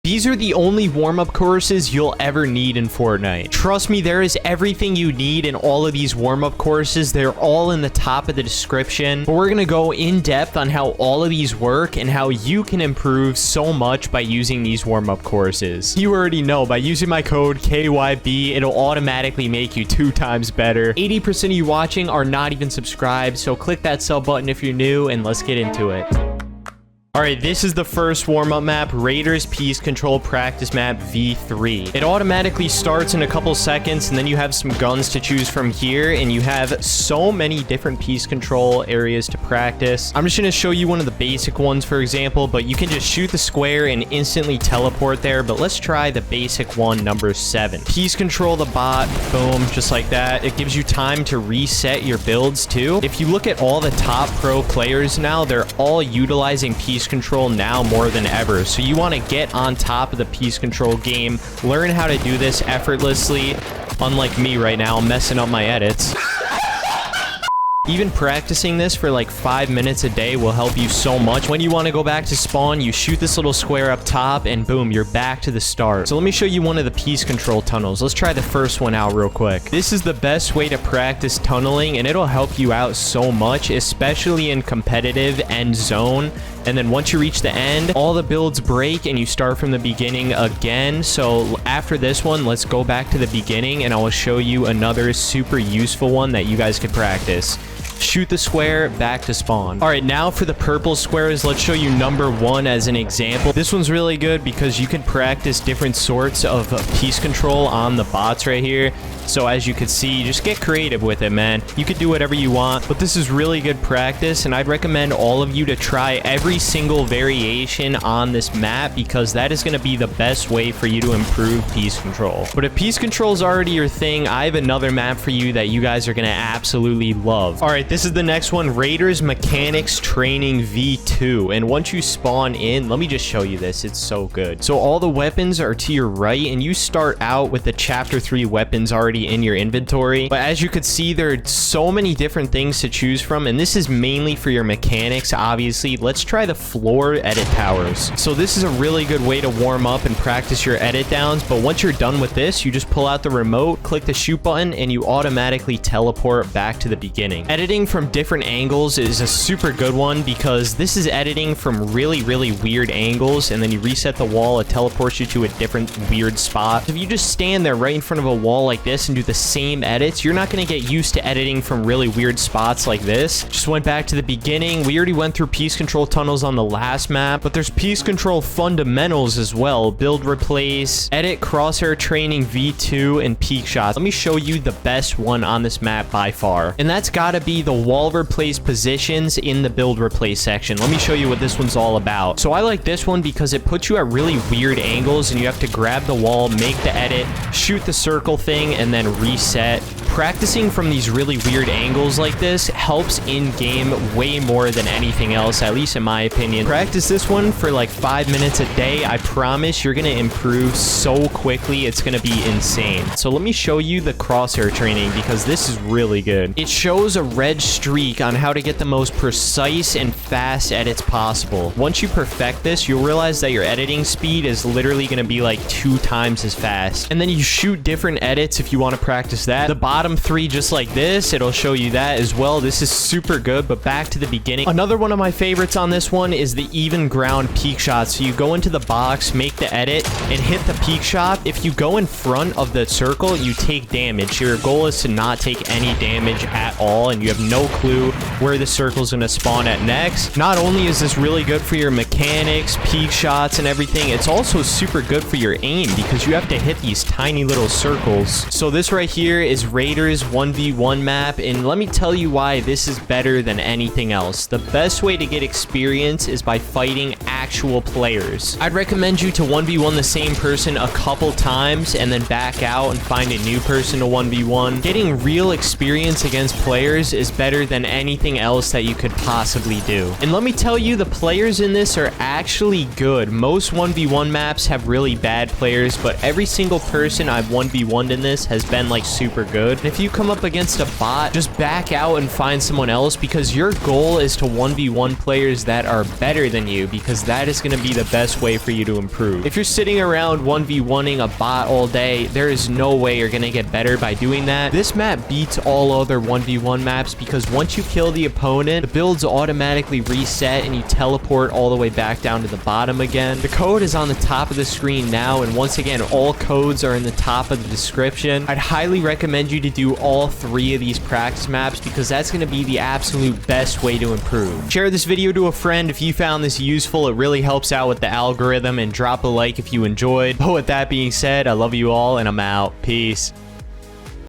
These are the only warm-up courses you'll ever need in Fortnite. Trust me, there is everything you need in all of these warm-up courses. They're all in the top of the description. But we're going to go in depth on how all of these work and how you can improve so much by using these warm-up courses. You already know, by using my code KYB, it'll automatically make you 2 times better. 80% of you watching are not even subscribed, so click that sub button if you're new, and let's get into it. Alright, this is the first warm-up map, Raiders Peace Control Practice Map V3. It automatically starts in a couple seconds, and then you have some guns to choose from here, and you have so many different peace control areas to practice. I'm just going to show you one of the basic ones, for example, but you can just shoot the square and instantly teleport there, but let's try the basic one, number 7. Peace control the bot, boom, just like that. It gives you time to reset your builds, too. If you look at all the top pro players now, they're all utilizing peace control now more than ever, so you want to get on top of the peace control game, learn how to do this effortlessly. Unlike me right now, I'm messing up my edits. Even practicing this for like 5 minutes a day will help you so much. When you want to go back to spawn, you shoot this little square up top and boom, you're back to the start. So let me show you one of the peace control tunnels. Let's try the first one out real quick. This is the best way to practice tunneling, and it'll help you out so much, especially in competitive end zone. And then once you reach the end, all the builds break and you start from the beginning again. So after this one, let's go back to the beginning and I will show you another super useful one that you guys could practice. Shoot the square, back to spawn. All right, now for the purple squares, let's show you number 1 as an example. This one's really good because you can practice different sorts of peace control on the bots right here. So as you can see, just get creative with it, man. You could do whatever you want, but this is really good practice, and I'd recommend all of you to try every single variation on this map because that is going to be the best way for you to improve peace control. But if peace control is already your thing, I have another map for you that you guys are going to absolutely love. All right, this is the next one, Raiders Mechanics Training V2. And once you spawn in, let me just show you this. It's so good. So all the weapons are to your right, and you start out with the Chapter 3 weapons already in your inventory. But as you could see, there are so many different things to choose from, and this is mainly for your mechanics, obviously. Let's try the floor edit towers. So this is a really good way to warm up and practice your edit downs, but once you're done with this, you just pull out the remote, click the shoot button, and you automatically teleport back to the beginning. Editing from different angles is a super good one because this is editing from really weird angles, and then you reset the wall, it teleports you to a different weird spot. If you just stand there right in front of a wall like this and do the same edits, you're not going to get used to editing from really weird spots like this. Just went back to the beginning. We already went through peace control tunnels on the last map, but there's peace control fundamentals as well. Build, replace, edit, crosshair training V2, and peak shots. Let me show you the best one on this map by far, and that's got to be the wall replace positions in the build replace section. Let me show you what this one's all about. So I like this one because it puts you at really weird angles and you have to grab the wall, make the edit, shoot the circle thing, and then reset. Practicing from these really weird angles like this helps in game way more than anything else, at least in my opinion. Practice this one for like 5 minutes a day. I promise you're gonna improve so quickly, it's gonna be insane. So let me show you the crosshair training because this is really good. It shows a red streak on how to get the most precise and fast edits possible. Once you perfect this, you'll realize that your editing speed is literally gonna be like 2 times as fast. And then you shoot different edits if you want to practice that. The bottom 3 just like this, it'll show you that as well. This is super good, but back to the beginning. Another one of my favorites on this one is the even ground peak shot. So you go into the box, make the edit, and hit the peak shot. If you go in front of the circle, you take damage. Your goal is to not take any damage at all, and you have no clue where the circle is going to spawn at next. Not only is this really good for your mechanics, peak shots, and everything, it's also super good for your aim because you have to hit these tiny little circles. So this right here is Raiders 1v1 map, and let me tell you why this is better than anything else. The best way to get experience is by fighting actual players. I'd recommend you to 1v1 the same person a couple times and then back out and find a new person to 1v1. Getting real experience against players is better than anything else that you could possibly do. And let me tell you, the players in this are actually good. Most 1v1 maps have really bad players, but every single person I've 1v1'd in this has been like super good. And if you come up against a bot, just back out and find someone else, because your goal is to 1v1 players that are better than you, because that is going to be the best way for you to improve. If you're sitting around 1v1ing a bot all day, there is no way you're going to get better by doing that. This map beats all other 1v1 maps because once you kill the opponent, the builds automatically reset and you teleport all the way back down to the bottom again. The code is on the top of the screen now, and once again, all codes are in the top of the description. I'd highly recommend you to do all 3 of these practice maps because that's going to be the absolute best way to improve. Share this video to a friend if you found this useful. It really helps out with the algorithm, and drop a like if you enjoyed. But with that being said, I love you all and I'm out. Peace.